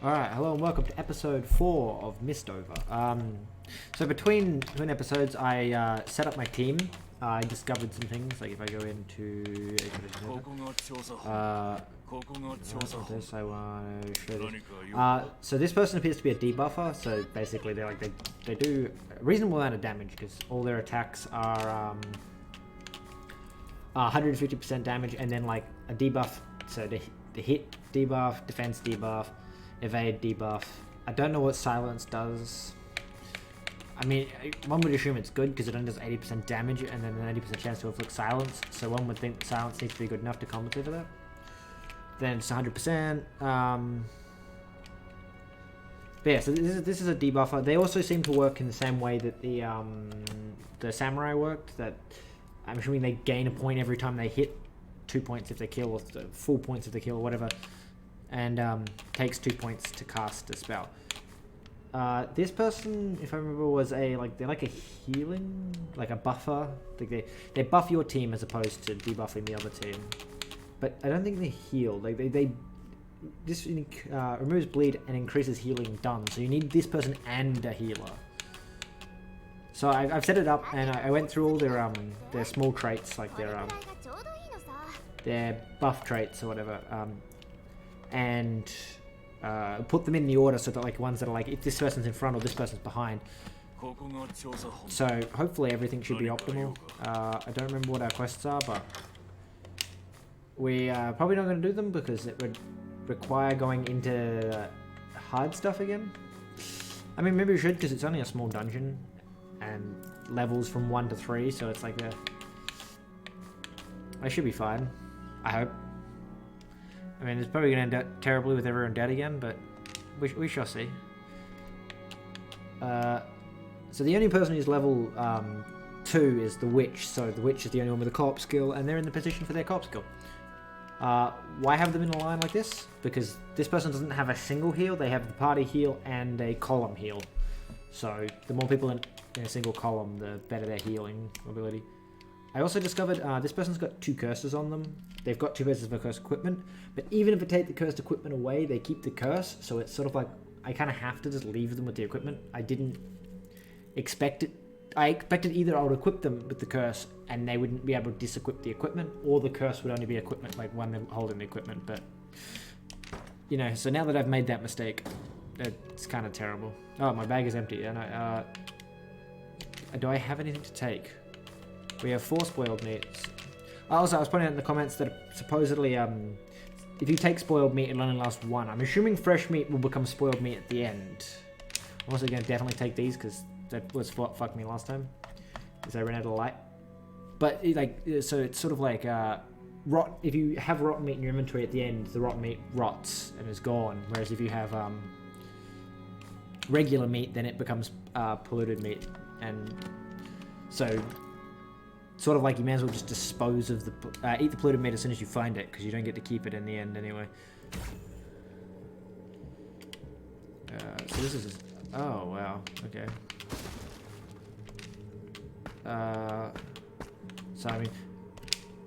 Alright, hello and welcome to episode 4 of Mistover. So between episodes, I set up my team. I discovered some things, like if I go into this, I want to show this. So this person appears to be a debuffer, so basically they do a reasonable amount of damage because all their attacks are 150% damage, and then like a debuff, so the hit debuff, defense debuff, evade debuff. I don't know what silence does. I mean, one would assume it's good because it only does 80% damage and then an 80% chance to inflict silence, so one would think silence needs to be good enough to compensate for that. Then it's 100%. But yeah, so this is a debuffer. They also seem to work in the same way that the samurai worked, that I'm assuming they gain a point every time they hit, 2 points if they kill, or full points if they kill, or whatever, and takes 2 points to cast a spell. This person, if I remember, was they're like a healing, like a buffer. Like they buff your team as opposed to debuffing the other team. But I don't think they heal. This removes bleed and increases healing done. So you need this person and a healer. So I've set it up, and I went through all their small traits, like their buff traits or whatever, and put them in the order so that like ones that are like if this person's in front or this person's behind. So hopefully everything should be optimal. I don't remember what our quests are, but we are probably not going to do them because it would require going into hard stuff again. I mean, maybe we should because it's only a small dungeon and levels from 1 to 3, so it's like I should be fine, I hope. I mean, it's probably going to end up terribly with everyone dead again, but we shall see. So the only person who's level 2 is the witch, so the witch is the only one with a co-op skill, and they're in the position for their co-op skill. Why have them in a line like this? Because this person doesn't have a single heal, they have the party heal and a column heal. So the more people in a single column, the better their healing ability. I also discovered this person's got 2 curses on them. They've got 2 verses of cursed equipment, but even if I take the cursed equipment away, they keep the curse, so it's sort of like I kind of have to just leave them with the equipment. I didn't expect it. I expected either I would equip them with the curse and they wouldn't be able to disequip the equipment, or the curse would only be equipment, like when they're holding the equipment, but you know, so now that I've made that mistake, it's kind of terrible. Oh, my bag is empty, and do I have anything to take? We have 4 spoiled meats. Also, I was pointing out in the comments that supposedly, if you take spoiled meat, it'll only last 1. I'm assuming fresh meat will become spoiled meat at the end. I'm also going to definitely take these because that was what fucked me last time, because I ran out of light. But so it's sort of like rot. If you have rotten meat in your inventory at the end, the rotten meat rots and is gone. Whereas if you have regular meat, then it becomes polluted meat, and so sort of like you may as well just dispose of eat the polluted meat as soon as you find it, because you don't get to keep it in the end anyway. So this is just, oh wow, okay. So I mean,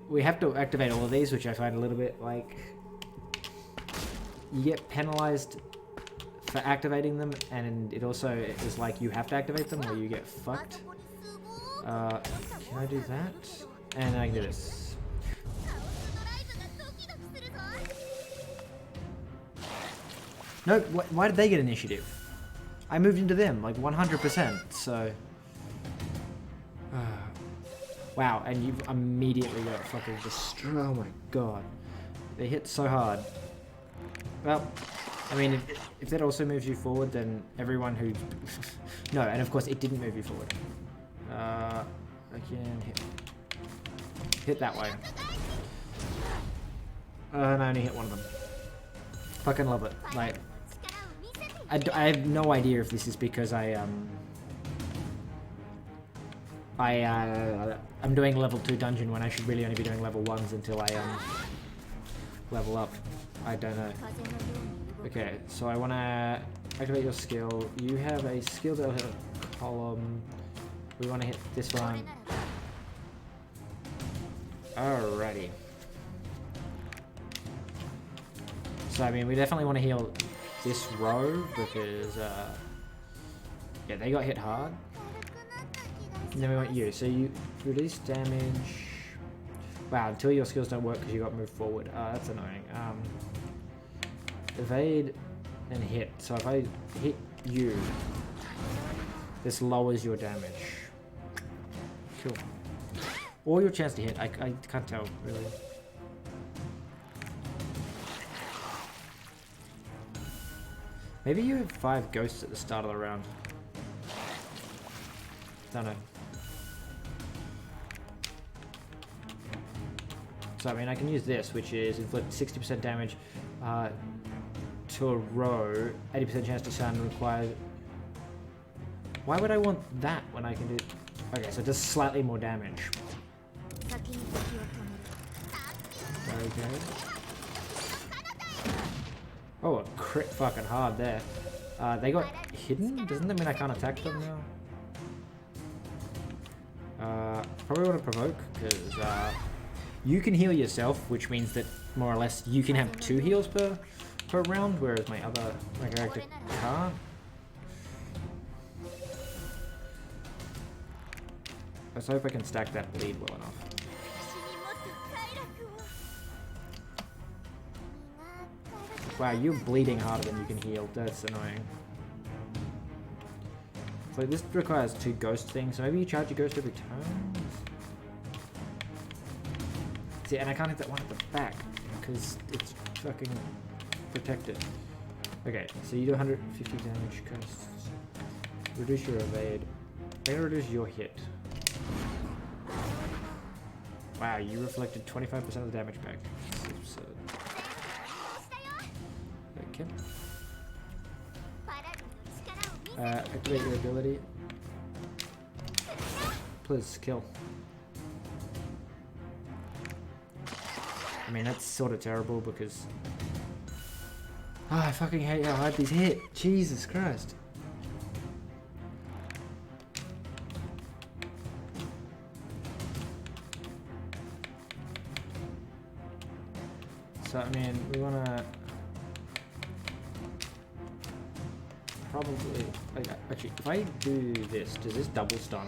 we have to activate all of these, which I find a little bit like you get penalized for activating them, and it also is like you have to activate them or you get fucked. Can I do that? And I can do this. No, why did they get initiative? I moved into them, like 100%, so... Wow, and you've immediately got fucking destroyed. Oh my god. They hit so hard. Well, I mean, if that also moves you forward, then everyone who... No, and of course it didn't move you forward. I can hit that way. And I only hit one of them. Fucking love it. Like, I have no idea if this is because I'm doing level 2 dungeon when I should really only be doing level 1s until I level up. I don't know. Okay, so I want to activate your skill. You have a skill that'll hit a column. We want to hit this one. Alrighty. So I mean, we definitely want to heal this row because yeah, they got hit hard. And then we want you. So you reduce damage. Wow, until your skills don't work because you got moved forward. That's annoying. Evade and hit. So if I hit you, this lowers your damage. Cool. Or your chance to hit. I can't tell really. Maybe you have 5 ghosts at the start of the round. Don't know. So I mean, I can use this, which is inflict 60% damage to a row, 80% chance to stun required. Why would I want that when I can do? Okay, so just slightly more damage. Okay. Oh, a crit fucking hard there. They got hidden? Doesn't that mean I can't attack them now? Probably want to provoke, because you can heal yourself, which means that more or less you can have 2 heals per round, whereas my character can't. Let's hope I can stack that bleed well enough. Wow, you're bleeding harder than you can heal. That's annoying. So this requires 2 ghost things, so maybe you charge a ghost every turn? See, and I can't hit that one at the back, because it's fucking protected. Okay, so you do 150 damage, ghosts. Reduce your evade. They're gonna reduce your hit. Wow, you reflected 25% of the damage back. That's absurd. Okay. Activate your ability. Please kill. I mean, that's sort of terrible because I fucking hate how hard these hit. Jesus Christ. So I mean, we wanna probably actually, if I do this, does this double stun?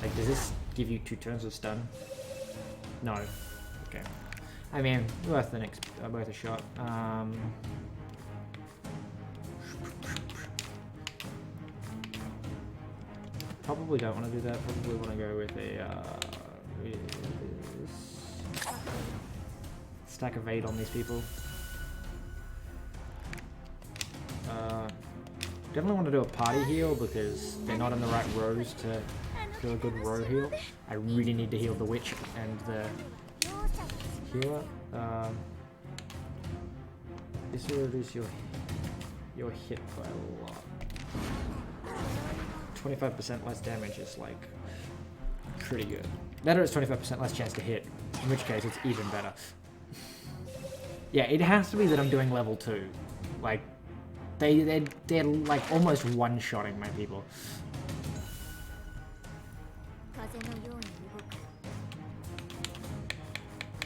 Like, does this give you 2 turns of stun? No. Okay. I mean, worth a shot. Probably don't want to do that. Probably want to go with a stack of 8 on these people. Definitely want to do a party heal because they're not in the right rows to do a good row heal. I really need to heal the witch and the healer. This will reduce your hit by a lot. 25% less damage is like pretty good. Better is 25% less chance to hit, in which case it's even better. Yeah, it has to be that I'm doing level 2. Like, they're like almost one-shotting my people.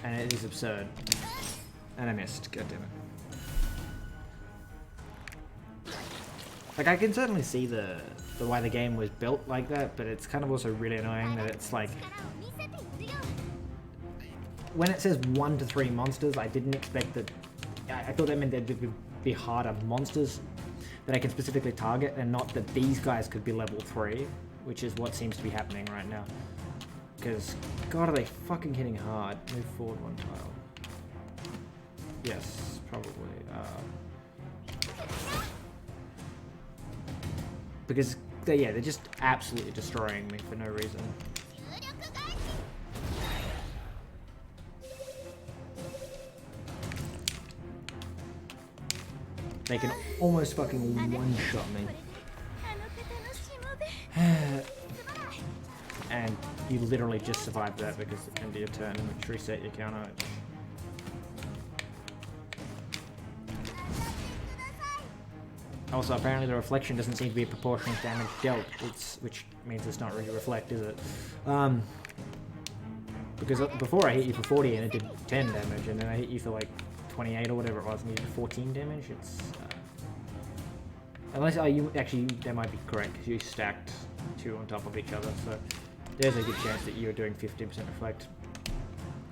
And it is absurd. And I missed, god damn it. Like, I can certainly see the why the game was built like that, but it's kind of also really annoying that it's like, when it says 1 to 3 monsters, I didn't expect that. I thought that meant there'd be harder monsters that I can specifically target, and not that these guys could be level 3, which is what seems to be happening right now. Because, god, are they fucking hitting hard. Move forward 1 tile. Yes, probably. Because, they're just absolutely destroying me for no reason. They can almost fucking one-shot me. And you literally just survived that because at the end of your turn, which reset your counter. Also, apparently the reflection doesn't seem to be proportional to damage dealt, which means it's not really reflect, is it? Because before I hit you for 40 and it did 10 damage, and then I hit you for like 28 or whatever it was, and you did 14 damage. It's Unless, you actually, that might be correct, because you stacked 2 on top of each other, so there's a good chance that you're doing 15% reflect.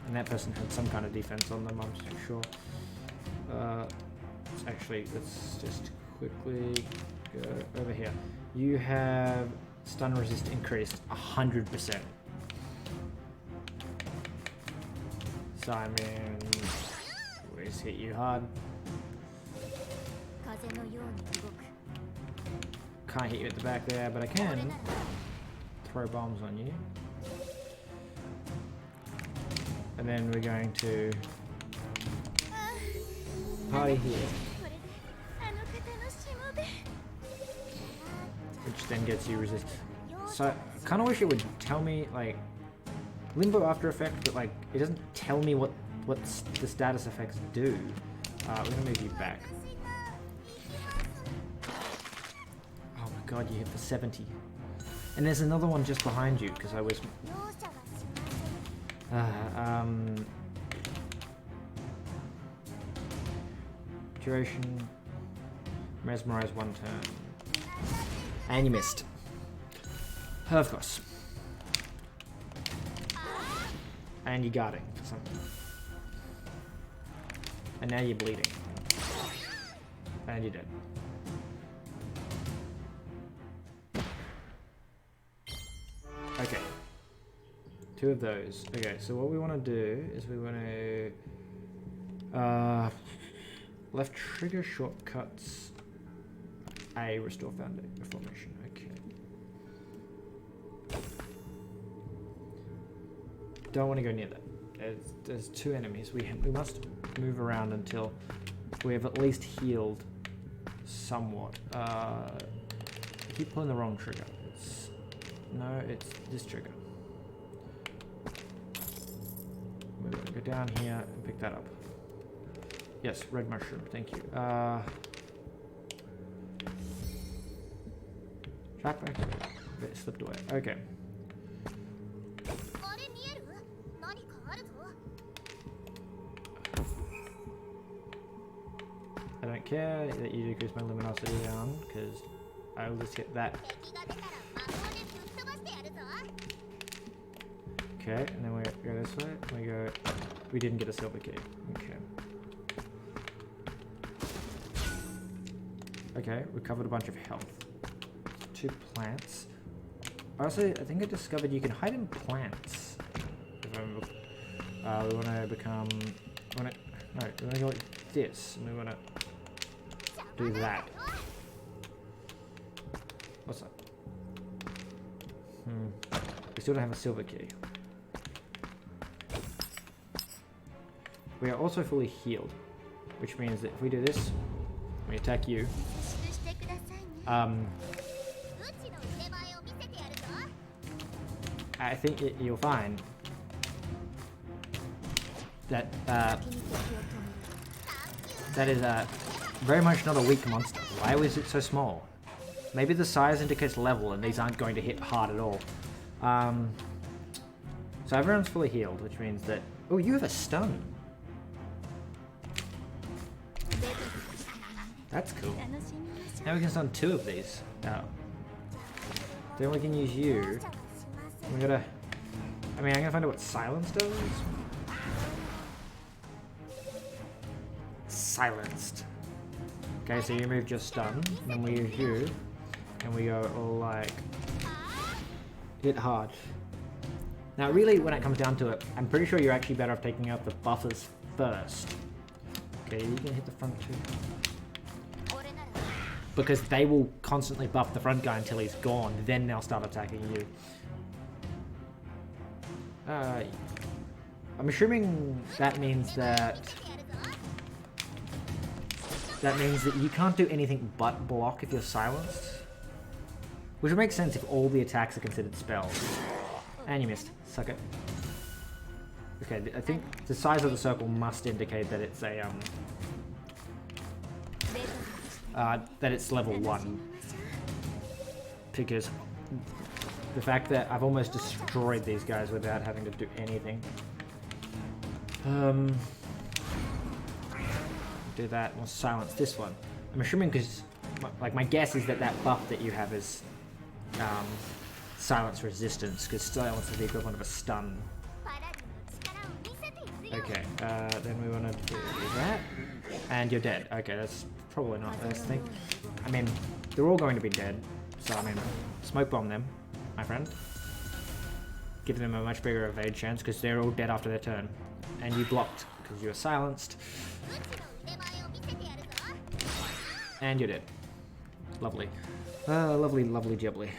And that person had some kind of defense on them, I'm sure. Actually, let's just quickly go over here. You have stun resist increased 100%. Simon, always hit you hard. Can't hit you at the back there, but I can throw bombs on you. And then we're going to party here, which then gets you resist. So I kind of wish it would tell me like Limbo After Effect, but like it doesn't tell me what the status effects do. We're gonna move you back. Oh my god, you hit for 70. And there's another one just behind you because I was. Duration. Mesmerize 1 turn. And you missed. Of course. And you're guarding for something. And now you're bleeding. And you're dead. Okay. 2 of those. Okay, so what we want to do is we want to left trigger shortcuts A restore formation. Okay. Don't want to go near that. There's 2 enemies. We must move around until we have at least healed somewhat. I keep pulling the wrong trigger. No, it's this trigger. We're going to go down here and pick that up. Yes, red mushroom, thank you. Track back. It slipped away. Okay. I don't care that you decrease my luminosity down, because I will just get that. Okay, and then we go this way, and we go. We didn't get a silver key. Okay. Okay, recovered a bunch of health. 2 plants. Also, I think I discovered you can hide in plants. If I remember. We want to become. We want to go like this, and we want to do that. What's that? We still don't have a silver key. We are also fully healed, which means that if we do this, we attack you. I think you'll find that that is very much not a weak monster. Why was it so small? Maybe the size indicates level, and these aren't going to hit hard at all. So everyone's fully healed, which means that oh, you have a stun. That's cool. Now we can stun 2 of these. Oh. Then we can use you. We gotta. I mean, I'm gonna find out what silence does. Silenced. Okay, so you remove your stun, and then we use you, and we go all like hit hard. Now, really, when it comes down to it, I'm pretty sure you're actually better off taking out the buffers first. Okay, you can hit the front 2. Because they will constantly buff the front guy until he's gone, then they'll start attacking you. I'm assuming that means that you can't do anything but block if you're silenced. Which would make sense if all the attacks are considered spells. And you missed. Suck it. Okay, I think the size of the circle must indicate that it's a that it's level 1. Because the fact that I've almost destroyed these guys without having to do anything. Do that, we'll silence this one. I'm assuming because my guess is that buff that you have is silence resistance, because silence is the equivalent of a stun. Okay, then we want to do that, and you're dead. Okay, that's probably not the best thing. I mean, they're all going to be dead, so I mean, smoke bomb them, my friend. Give them a much bigger evade chance, because they're all dead after their turn. And you blocked, because you were silenced. And you're dead. Lovely. Lovely, lovely jubbly.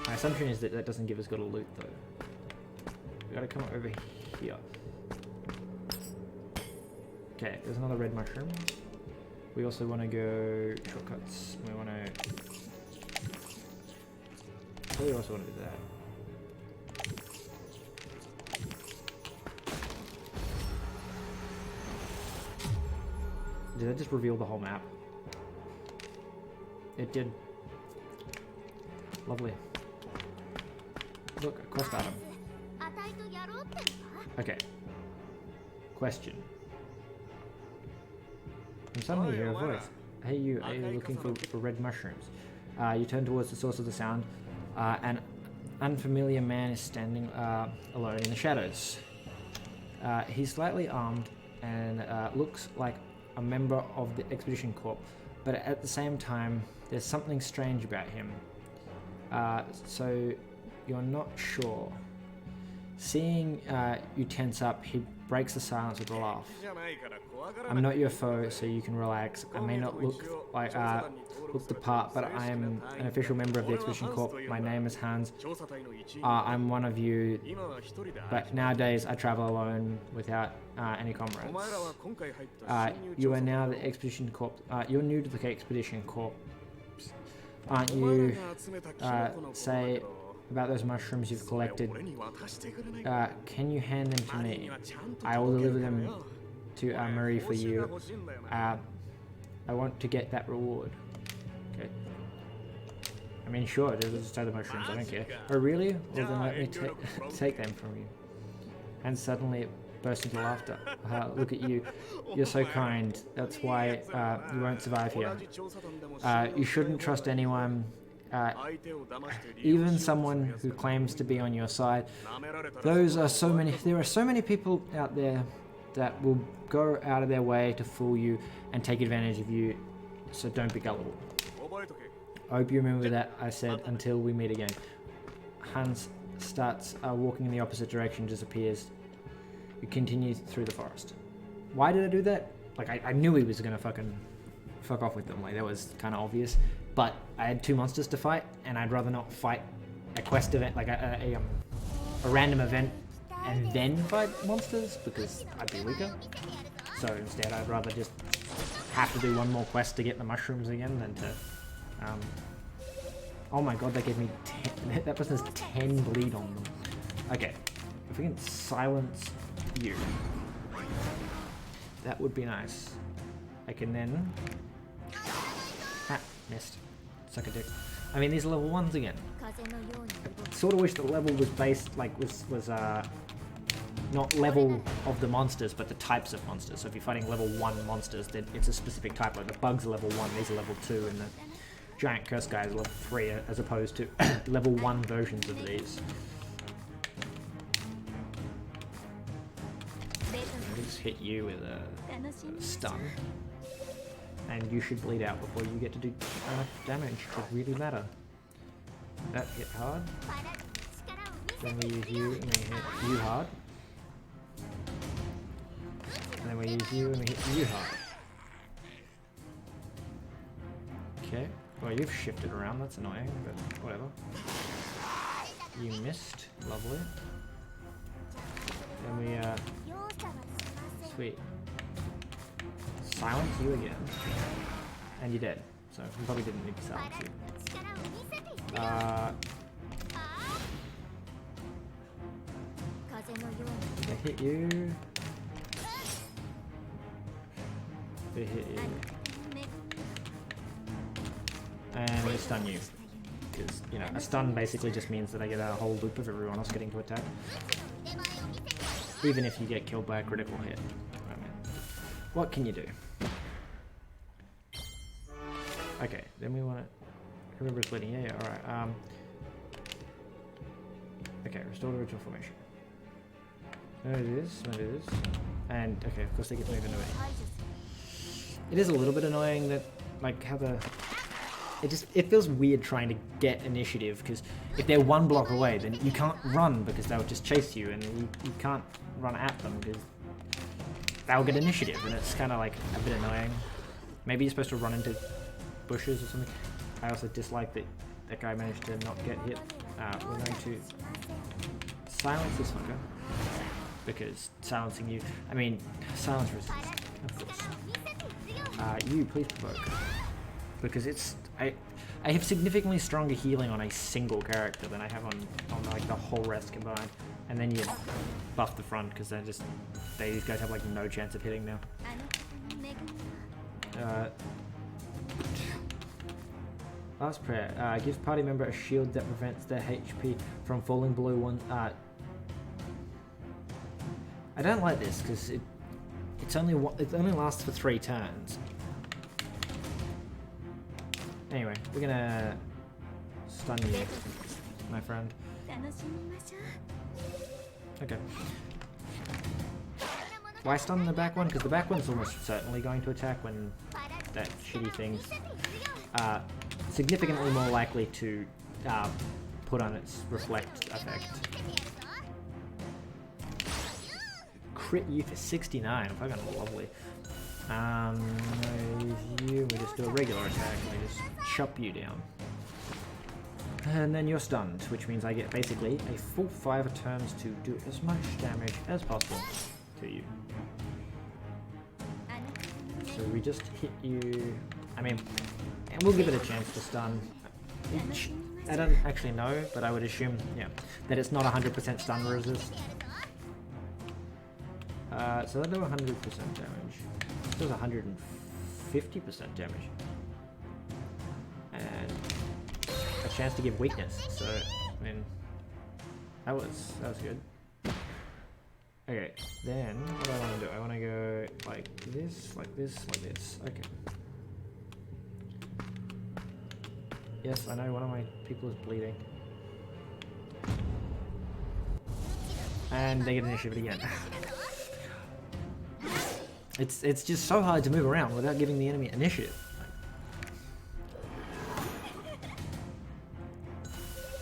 My assumption is that that doesn't give us good a loot, though. We gotta come over here. Okay, there's another red mushroom. We also want to go shortcuts. We want to... We also want to do that. Did that just reveal the whole map? It did. Lovely. Look, a quest item. Okay. Question. I'm suddenly hear a voice. Hey you, are you looking for red mushrooms? You turn towards the source of the sound. An unfamiliar man is standing alone in the shadows. He's slightly armed and looks like a member of the Expedition Corps, but at the same time, there's something strange about him. So you're not sure. Seeing you tense up, he breaks the silence with a laugh. I'm not your foe, so you can relax. I may not look like look the part, but I am an official member of the Expedition Corps. My name is Hans. I'm one of you, but nowadays I travel alone without any comrades. You are now the Expedition Corps. You're new to the Expedition Corps, aren't you? Say about those mushrooms you've collected. Can you hand them to me? I will deliver them to Marie for you. I want to get that reward. Okay. I mean, sure, just take the mushrooms, I don't care. Oh, really? Well, then let me take them from you. And suddenly it burst into laughter. Look at you. You're so kind. That's why you won't survive here. You shouldn't trust anyone. Even someone who claims to be on your side. There are so many people out there that will go out of their way to fool you and take advantage of you, so don't be gullible. I hope you remember that I said until we meet again. Hans starts walking in the opposite direction, disappears. You continue through the forest. Why did I do that? Like, I knew he was gonna fucking fuck off with them, like that was kind of obvious. But I had 2 monsters to fight, and I'd rather not fight a quest event, like a random event, and then fight monsters, because I'd be weaker. So instead, I'd rather just have to do 1 more quest to get the mushrooms again than to... oh my god, that gave me 10... That person has 10 bleed on them. Okay, if we can silence you, that would be nice. I can then... missed. Suck a dick. I mean, these are level 1s again. I sort of wish the level was based, like, was not level of the monsters, but the types of monsters. So if you're fighting level 1 monsters, then it's a specific type. Like the bugs are level 1, these are level 2, and the giant curse guy is level 3, as opposed to level 1 versions of these. I'll just hit you with a stun. And you should bleed out before you get to do damage to really matter. That hit hard. Then we use you and we hit you hard. And then we use you and we hit you hard. Okay. Well, you've shifted around, that's annoying, but whatever. You missed. Lovely. Then we, sweet. Silence you again. And you're dead. So we probably didn't need to silence you. I hit you. They hit you. And we stun you. Because, you know, a stun basically just means that I get a whole loop of everyone else getting to attack. Even if you get killed by a critical hit. I mean, what can you do? Okay, then we want to... Remember it's bleeding. Yeah, alright. Okay, restore the original formation. Maybe this, maybe this. And, okay, of course they get moving away. It is a little bit annoying that, like, how the... It feels weird trying to get initiative, because if they're one block away, then you can't run because they'll just chase you, and you can't run at them because they'll get initiative, and it's kind of like a bit annoying. Maybe you're supposed to run into bushes or something. I also dislike that that guy managed to not get hit. We're going to silence this fucker, because silencing you, I mean, silence resistance, of course. You, please provoke. Because it's, I have significantly stronger healing on a single character than I have on like the whole rest combined. And then you buff the front, because these guys have like no chance of hitting now. Last prayer. Gives party member a shield that prevents their HP from falling below one. I don't like this because it only lasts for 3 turns. Anyway, we're gonna stun you, my friend. Okay. Why stun the back one? Because the back one's almost certainly going to attack when that shitty thing's significantly more likely to put on its reflect effect. Crit you for 69, fucking lovely. We just do a regular attack and we just chop you down. And then you're stunned, which means I get basically a full 5 turns to do as much damage as possible to you. So we just hit you, I mean, and we'll give it a chance to stun. I don't actually know, but I would assume, yeah, that it's not 100% stun resist. So that'll do 100% damage. It does 150% damage. And a chance to give weakness, so, I mean, that was good. Okay, then, what do I want to do? I want to go like this, like this, like this. Okay. Yes, I know one of my people is bleeding. And they get initiative again. It's just so hard to move around without giving the enemy initiative.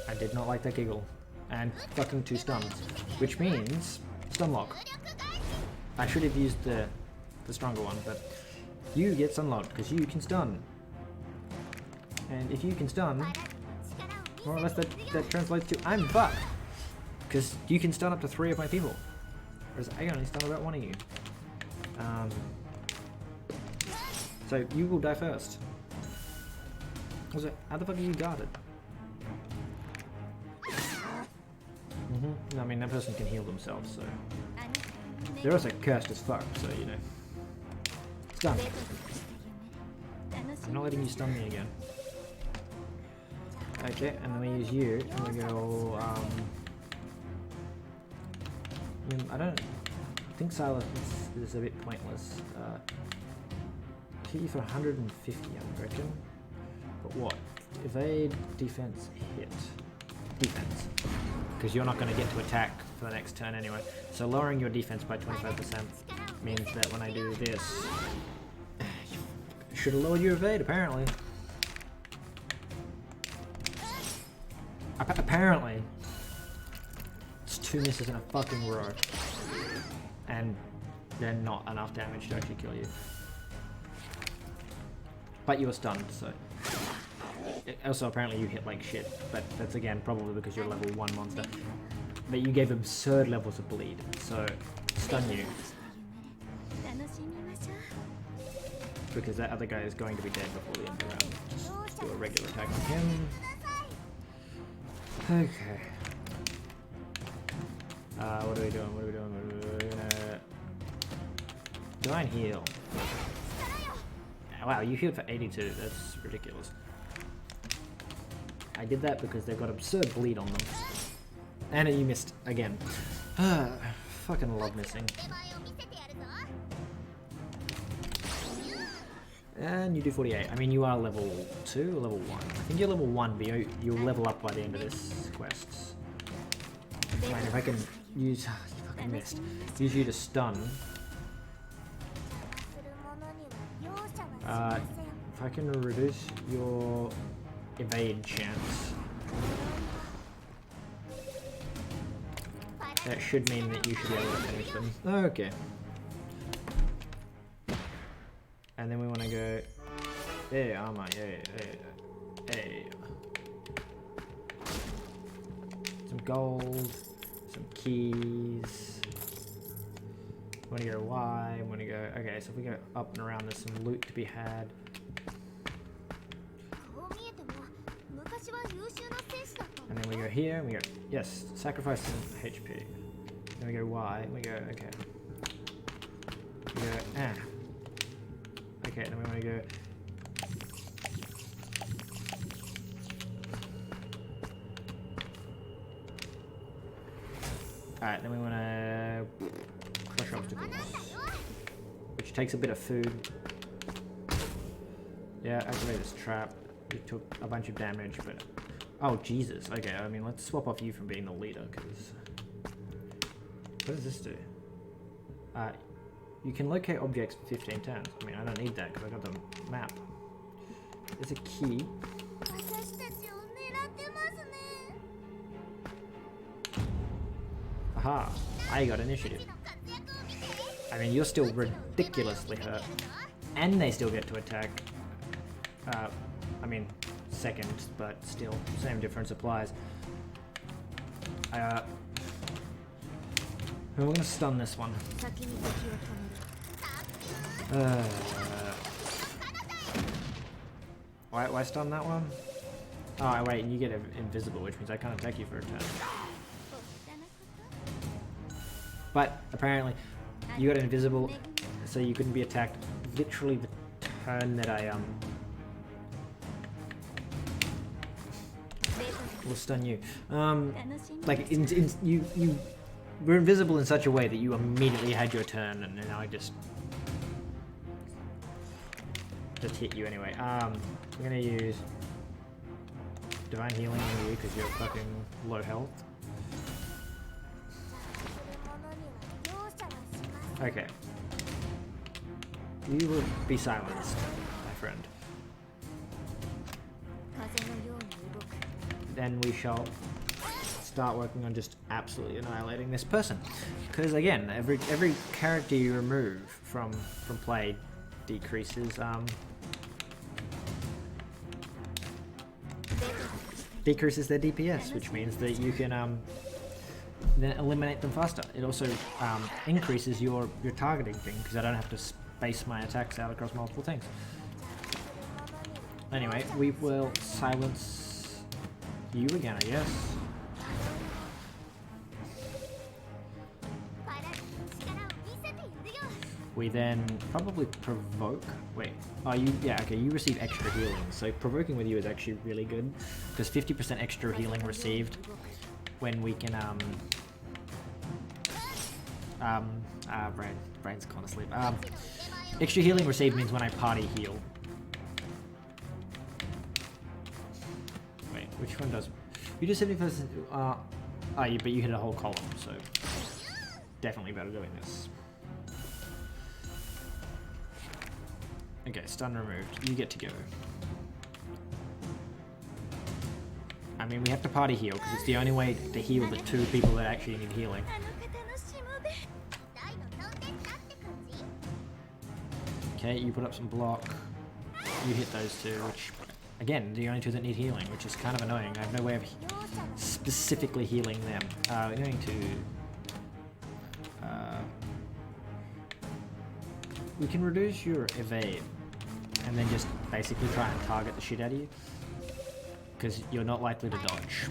I did not like that giggle. And fucking 2 stuns. Which means stun lock. I should have used the stronger one, but you get stun locked because you can stun. And if you can stun, more or less that translates to I'm fucked. Because you can stun up to 3 of my people. Whereas I can only stun about 1 of you. So you will die first. Also, how the fuck are you guarded? I mean, that person can heal themselves, so... They're also cursed as fuck, so, you know. Stun. I'm not letting you stun me again. Okay, and then we use you, and we go, I don't think silence is a bit pointless. Hit you for 150, I reckon. But what? Evade, defense, hit. Defense. Because you're not going to get to attack for the next turn anyway. So lowering your defense by 25% means that when I do this... Should have lowered your evade, apparently. Apparently. It's 2 misses in a fucking row. And they're not enough damage to actually kill you. But you were stunned, so... Also, apparently you hit like shit, but that's again probably because you're a level 1 monster. But you gave absurd levels of bleed, so stun you. Because that other guy is going to be dead before the end of the round. Just do a regular attack on him. Okay. What are we doing? We're gonna... Divine heal. Wow, you healed for 82, that's ridiculous. I did that because they've got absurd bleed on them. And you missed again. Fucking love missing. And you do 48. I mean, you are level 2 or level 1? I think you're level 1, but you'll level up by the end of this quest. Fine, if I can use... you fucking missed. Use you to stun. If I can reduce your evade chance, that should mean that you should be able to finish them. Okay. And then we want to go... Hey, armor, hey. Some gold, some keys. We want to go Y, we want to go... Okay, so if we go up and around, there's some loot to be had. And then we go here, and we go... Yes, sacrifice some HP. Then we go Y, and we go... Okay. We go... Okay, then we want to go... Alright, then we want to crush obstacles, which takes a bit of food. Yeah, activate this trap. You took a bunch of damage, but... Oh, Jesus. Okay, I mean, let's swap off you from being the leader, because... What does this do? You can locate objects for 15 turns. I mean, I don't need that, because I got the map. There's a key. Aha, I got initiative. I mean, you're still ridiculously hurt. And they still get to attack. I mean, second, but still, same difference applies. We're gonna stun this one. Why stun that one? Oh, wait, and you get invisible, which means I can't attack you for a turn. But apparently, you got invisible, so you couldn't be attacked. Literally the turn that I will stun you. Like you were invisible in such a way that you immediately had your turn, and now I just hit you anyway. We're gonna use divine healing on you because you're fucking low health. Okay. You will be silenced, my friend. Then we shall start working on just absolutely annihilating this person. Because again, every character you remove from play decreases their DPS, which means that you can then eliminate them faster. It also increases your targeting thing, because I don't have to space my attacks out across multiple things. Anyway, we will silence you again, I guess. We then probably provoke. Wait, yeah, okay, you receive extra healing. So provoking with you is actually really good, because 50% extra healing received when we can brain's gone to sleep. Extra healing received means when I party heal. Wait, which one does? You do 70%. But you hit a whole column, so definitely better doing this. Okay, stun removed. You get to go. I mean, we have to party heal because it's the only way to heal the 2 people that actually need healing. Okay, you put up some block. You hit those 2, which, again, the only 2 that need healing, which is kind of annoying. I have no way of specifically healing them. We're going to... we can reduce your evade, and then just basically try and target the shit out of you, because you're not likely to dodge.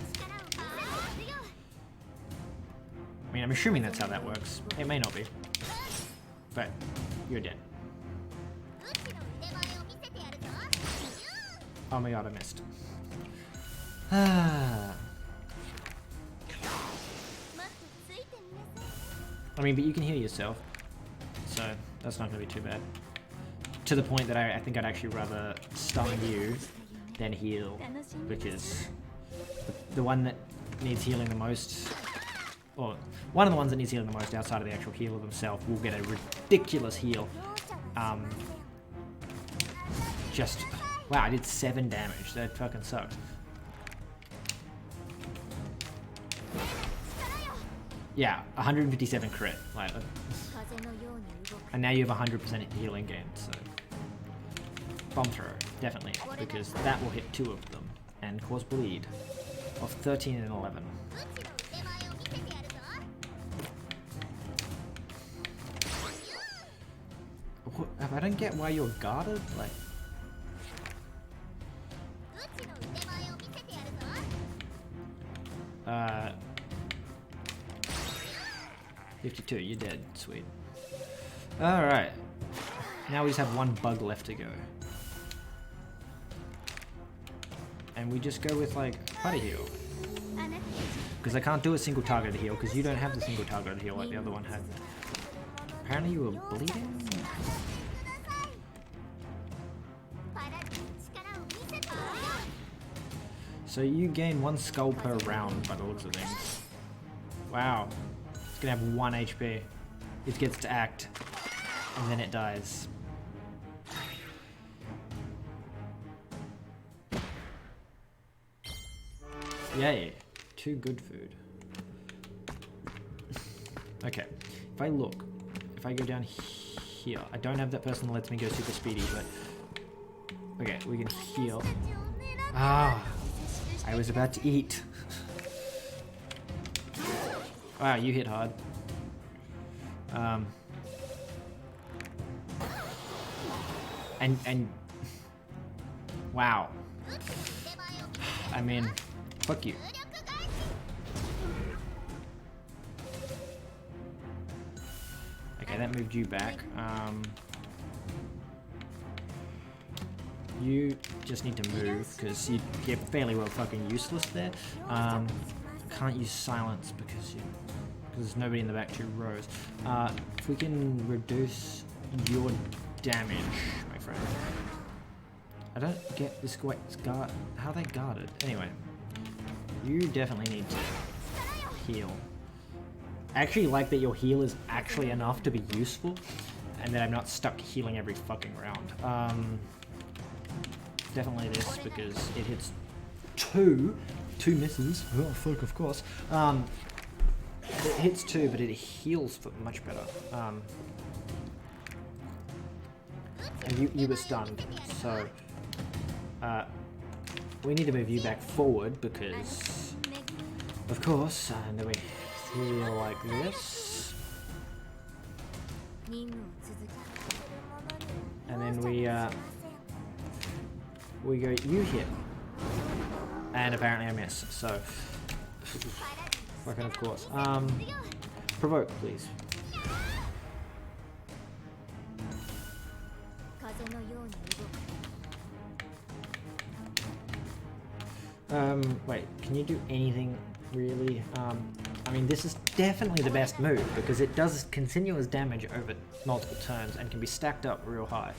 I mean, I'm assuming that's how that works. It may not be, but you're dead. Oh my god, I missed. I mean, but you can heal yourself, so that's not going to be too bad. to the point that I think I'd actually rather stun you than heal, because the one that needs healing the most, or one of the ones that needs healing the most outside of the actual healer themselves, will get a ridiculous heal. Just, wow, I did 7 damage. That fucking sucked. Yeah, 157 crit. Like, and now you have 100% healing gain, so bomb throw, definitely, because that will hit 2 of them and cause bleed of 13 and 11. I don't get why you're guarded, like. 52, you're dead, sweet. Alright. Now we just have 1 bug left to go. And we just go with, like, buddy heal. Because I can't do a single targeted heal, because you don't have the single targeted heal like the other one had. Apparently you were bleeding? So you gain 1 skull per round by the looks of things. Wow. It's gonna have 1 HP. It gets to act, and then it dies. Yay. 2 good food. Okay. If I look, if I go down here, I don't have that person that lets me go super speedy, but okay, we can heal. Ah, I was about to eat. Wow, you hit hard. And wow. I mean, fuck you. Okay, that moved you back. You just need to move because you're fairly well fucking useless there. Can't use silence because there's nobody in the back 2 rows. If we can reduce your damage, my friend. I don't get this guard. How are they guarded? Anyway, you definitely need to heal. I actually like that your heal is actually enough to be useful, and that I'm not stuck healing every fucking round. Definitely this, because it hits 2 misses. Oh fuck, of course. It hits 2, but it heals for much better. And you were stunned, so we need to move you back forward because, of course, and then we heal like this, and then we go. You hit, and apparently I miss. So, fucking of course. Provoke, please. Wait, can you do anything really? I mean, this is definitely the best move because it does continuous damage over multiple turns and can be stacked up real high.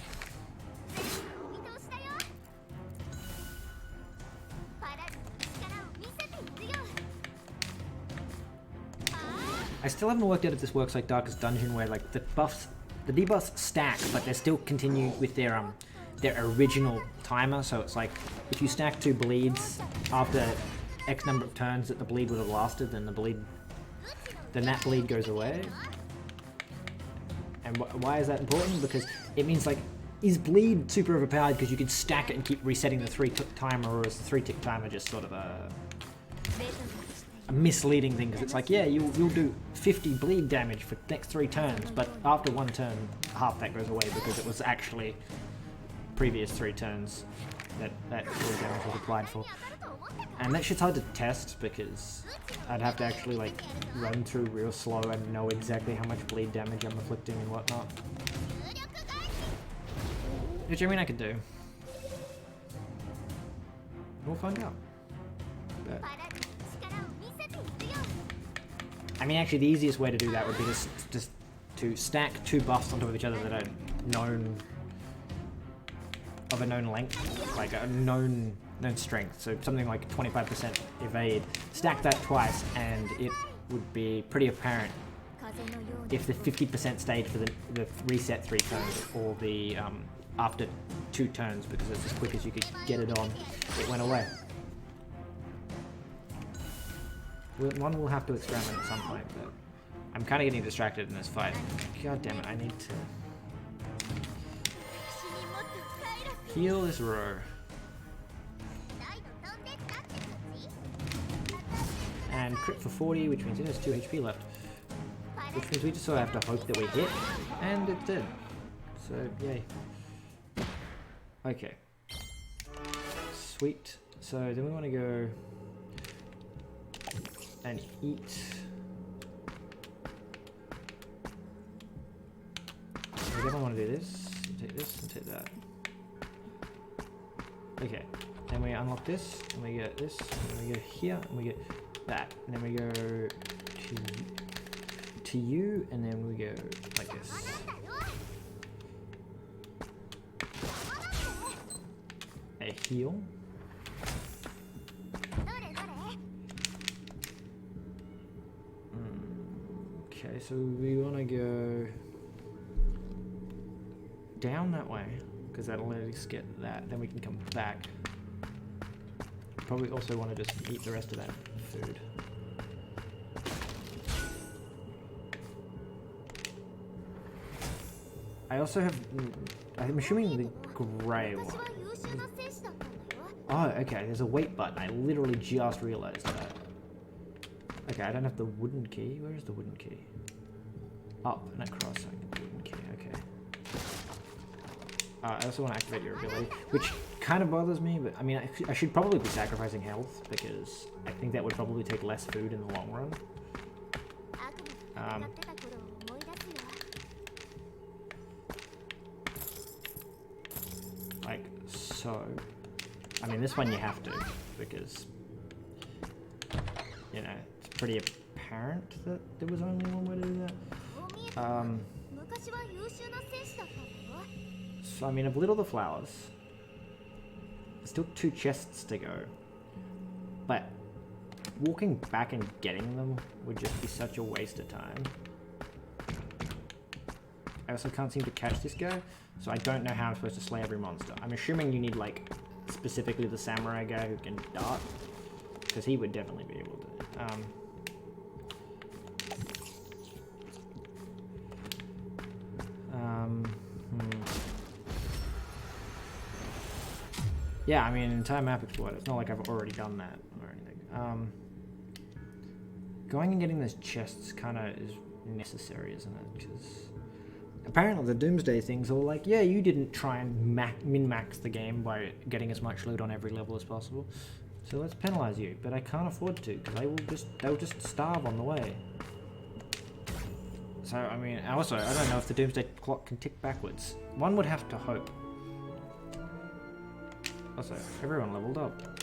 I still haven't worked out if this works like Darkest Dungeon, where like the debuffs stack, but they still continue with their original timer. So it's like if you stack 2 bleeds after X number of turns that the bleed would have lasted, then that bleed goes away. And why is that important? Because it means like, is bleed super overpowered because you can stack it and keep resetting the 3-tick timer, or is the 3-tick timer just sort of a misleading thing? Because it's like, yeah, you'll do 50 bleed damage for the next 3 turns, but after 1 turn, half that goes away because it was actually previous 3 turns that bleed damage was applied for. And that shit's hard to test because I'd have to actually like run through real slow and know exactly how much bleed damage I'm inflicting and whatnot. Which I mean I could do. We'll find out. But I mean, actually the easiest way to do that would be just to stack 2 buffs on top of each other that are known of a known length, like a known strength, so something like 25% evade, stack that twice and it would be pretty apparent if the 50% stayed for the reset 3 turns or the after 2 turns, because it's as quick as you could get it on, it went away. One will have to experiment at some point, but I'm kind of getting distracted in this fight. God damn it, I need to heal this row. And crit for 40, which means it has 2 HP left. Which means we just sort of have to hope that we hit, and it did. So, yay. Okay. Sweet. So then we want to go and eat. We definitely want to do this, take this, and take that. Okay. Then we unlock this, and we get this, and we go here, and we get that. And then we go to you, and then we go like this. A heal. Okay, so we want to go down that way, because that'll let us get that. Then we can come back. Probably also want to just eat the rest of that food. I also have, I'm assuming the grey one. Oh, okay, there's a wait button. I literally just realized that. Okay, I don't have the wooden key. Where is the wooden key? Up and across, I can do wooden key, okay. I also want to activate your ability, which kind of bothers me, but I mean, I should probably be sacrificing health, because I think that would probably take less food in the long run. Like so. I mean, this one you have to, because, you know, it's pretty apparent that there was only one way to do that. So, I mean, I've lit all the flowers. There's still 2 chests to go. But walking back and getting them would just be such a waste of time. I also can't seem to catch this guy, so I don't know how I'm supposed to slay every monster. I'm assuming you need, like, specifically the samurai guy who can dart, because he would definitely be able to. Yeah, I mean, entire map explored. It's not like I've already done that or anything. Going and getting those chests kind of is necessary, isn't it? Because apparently the Doomsday thing's all like, yeah, you didn't try and min-max the game by getting as much loot on every level as possible, so let's penalize you. But I can't afford to, because they'll just starve on the way. So, I mean, also, I don't know if the Doomsday clock can tick backwards. One would have to hope. Also, everyone leveled up.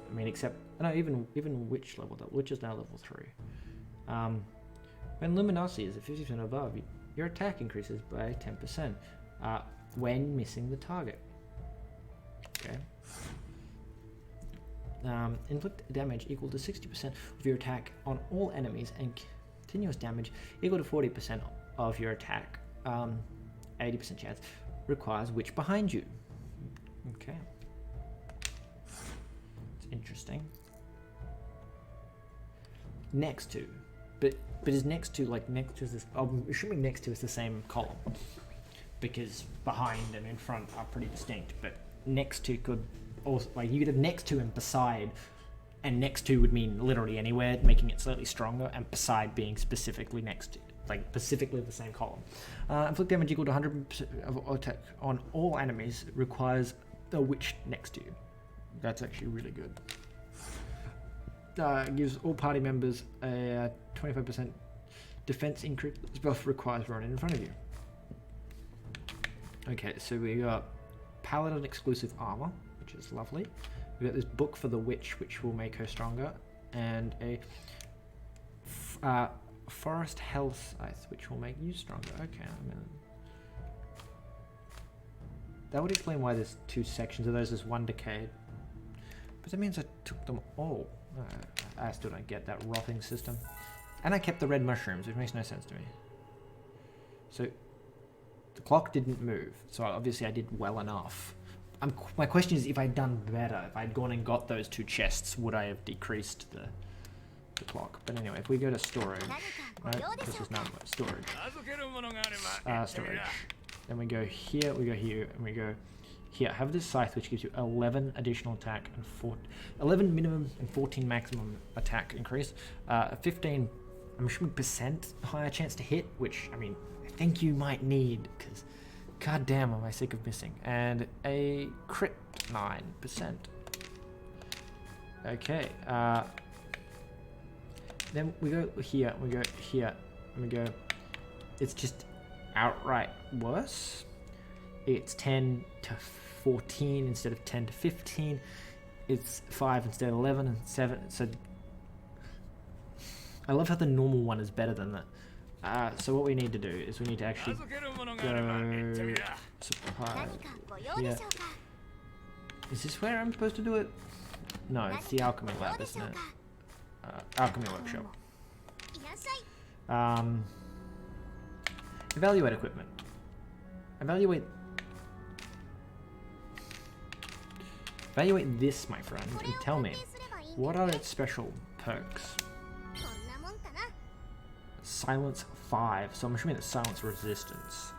I mean, except, no, even Witch leveled up. Witch is now level 3. When Luminosity is at 50% above, your attack increases by 10% when missing the target. Okay. Inflict damage equal to 60% of your attack on all enemies, and continuous damage equal to 40% of your attack. 80% chance requires Witch behind you. Okay. It's interesting. Next to. But is next to, like, next to this, I'm assuming next to is the same column, because behind and in front are pretty distinct, but next to could also, like, you could have next to and beside, and next to would mean literally anywhere, making it slightly stronger, and beside being specifically next to, like, specifically the same column. Inflict damage equal to 100% of attack on all enemies requires a Witch next to you. That's actually really good. Gives all party members a 25% defense increase, both requires Ronin in front of you. Okay, so we got Paladin exclusive armor, which is lovely. We got this book for the Witch, which will make her stronger, and a Forest Health Scythe, which will make you stronger. Okay, I mean, that would explain why there's 2 sections of those. There's 1 decayed. But that means I took them all. I still don't get that rotting system. And I kept the red mushrooms, which makes no sense to me. So the clock didn't move, so obviously I did well enough. My question is, if I'd done better, if I'd gone and got those 2 chests, would I have decreased the clock? But anyway, if we go to storage, right? This is not storage. Storage. Then we go here, and we go here. Have this scythe, which gives you 11 additional attack and 11 minimum and 14 maximum attack increase. 15, I'm assuming % higher chance to hit, which I mean, I think you might need, because god damn am I sick of missing. And a crit 9%. Okay. Then we go here, and we go here, and we go. It's just outright worse. It's 10 to 14 instead of 10 to 15. It's 5 instead of 11 and 7. So I love how the normal one is better than that. So what we need to do is we need to actually go supply here. Is this where I'm supposed to do it? No, it's the alchemy lab, isn't it? Alchemy workshop. Evaluate equipment. Evaluate this, my friend, and tell me, what are its special perks? Silence 5, so I'm assuming it's silence resistance,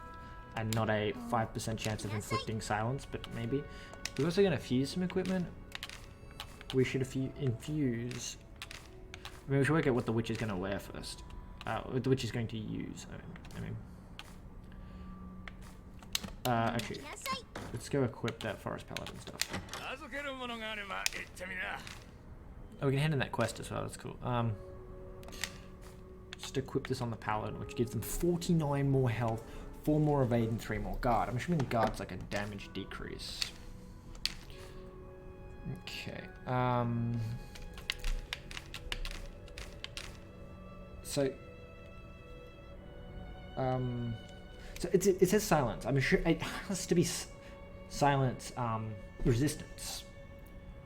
and not a 5% chance of inflicting silence, but maybe. We're also going to fuse some equipment. We should infuse. I mean, we should work out what the witch is going to wear first. What the witch is going to use. Actually, let's go equip that forest paladin stuff. Oh, we can hand in that quest as well. That's cool. Just equip this on the paladin, which gives them 49 more health, 4 more evade, and 3 more guard. I'm assuming guard's like a damage decrease. Okay. So it says silence. I'm sure it has to be silence resistance,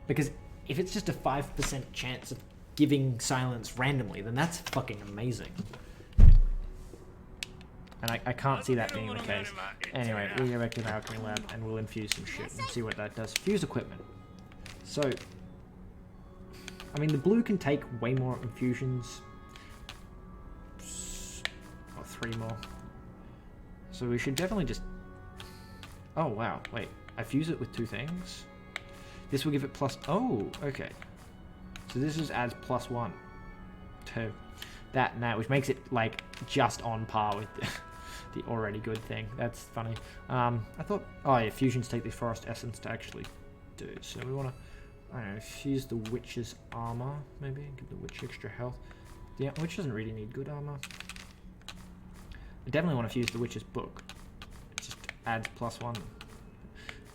because if it's just a 5% chance of giving silence randomly, then that's fucking amazing. And I can't see that being the case. Anyway, we'll go back to the alchemy lab and we'll infuse some shit and see what that does. Fuse equipment. So, I mean, the blue can take way more infusions. Or 3 more. So we should definitely just... Oh, wow. Wait. I fuse it with 2 things? This will give it plus... Oh, okay. So this just adds +1 to that and that, which makes it, like, just on par with the already good thing. That's funny. I thought... Oh, yeah, fusions take the forest essence to actually do. So we want to... I don't know, fuse the witch's armor, maybe? Give the witch extra health. The witch doesn't really need good armor. I definitely want to fuse the witch's book. It just adds +1.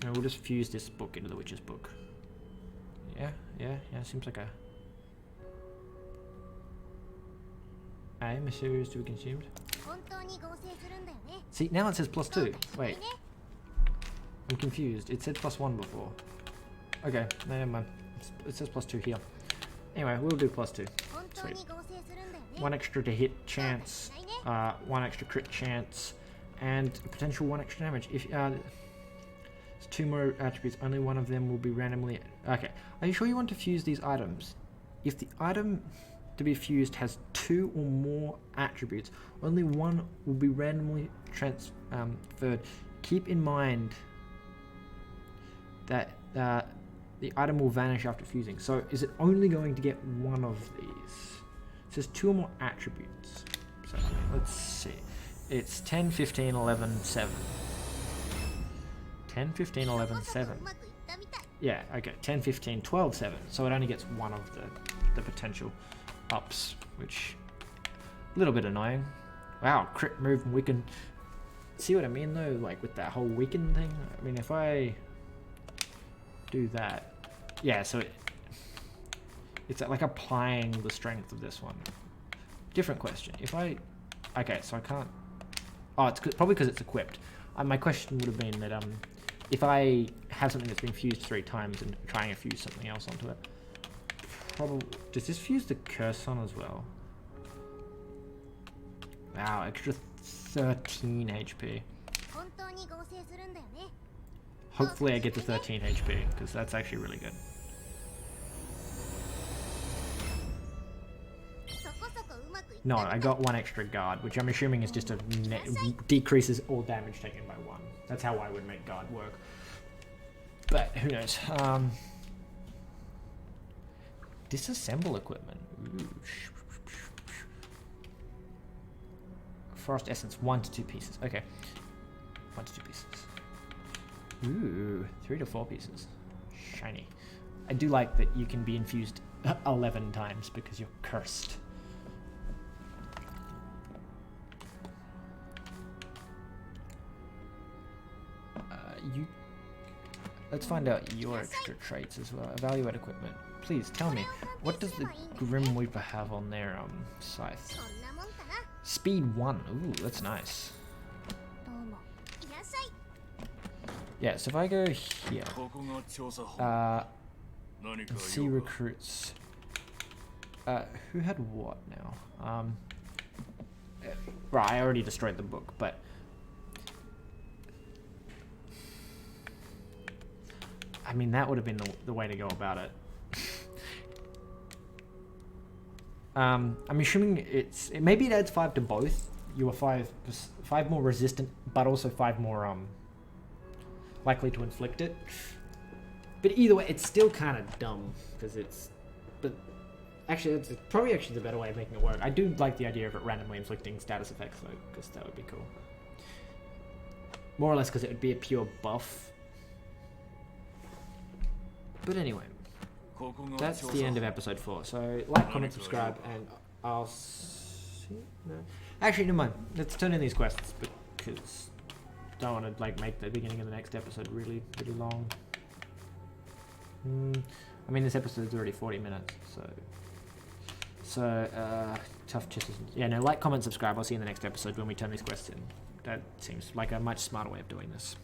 No, we'll just fuse this book into the witch's book. Yeah, seems like a... materials to be consumed. See, now it says +2. Wait. I'm confused. It said +1 before. Okay, never mind. It says +2 here. Anyway, we'll do +2. Sweet. 1 extra to hit chance, 1 extra crit chance, and potential 1 extra damage. If there's 2 more attributes, only one of them will be randomly... Okay, are you sure you want to fuse these items? If the item to be fused has 2 or more attributes, only one will be randomly transferred. Keep in mind that the item will vanish after fusing. So is it only going to get one of these? It says 2 or more attributes. So let's see. It's 10, 15, 11, 7. 10, 15, 11, 7. Yeah, okay. 10, 15, 12, 7. So it only gets one of the potential ups, which a little bit annoying. Wow, crit move and weaken. See what I mean though? Like with that whole weaken thing? I mean, if I do that, yeah, so it's like applying the strength of this one. Different question. If I, okay, so I can't, oh, it's probably because it's equipped. My question would have been that if I have something that's been fused 3 times and trying to fuse something else onto it, probably does this fuse the curse on as well? Wow, extra 13 HP. Hopefully I get to 13 HP, because that's actually really good. No, I got 1 extra guard, which I'm assuming is just a decreases all damage taken by 1. That's how I would make guard work. But who knows? Disassemble equipment. Ooh. Forest essence, 1 to 2 pieces. Okay, 1 to 2 pieces. Ooh, 3 to 4 pieces. Shiny. I do like that you can be infused 11 times because you're cursed. Let's find out your extra traits as well. Evaluate equipment. Please tell me, what does the Grim Reaper have on their scythe? Speed 1. Ooh, that's nice. Yeah, so if I go here, and see recruits. Who had what now? Right, I already destroyed the book, but I mean, that would have been the way to go about it. I'm assuming maybe it adds 5 to both. You are 5 more resistant, but also 5 more likely to inflict it. But either way, it's still kind of dumb because but actually, that's probably the better way of making it work. I do like the idea of it randomly inflicting status effects though, because that would be cool. More or less because it would be a pure buff. But anyway, that's the end of episode 4. So like, comment, subscribe, and I'll see. No, actually, never mind. Let's turn in these quests because I don't want to like make the beginning of the next episode really long. I mean, this episode's already 40 minutes, so tough choices. Yeah, no, like, comment, subscribe. I'll see you in the next episode when we turn these quests in. That seems like a much smarter way of doing this.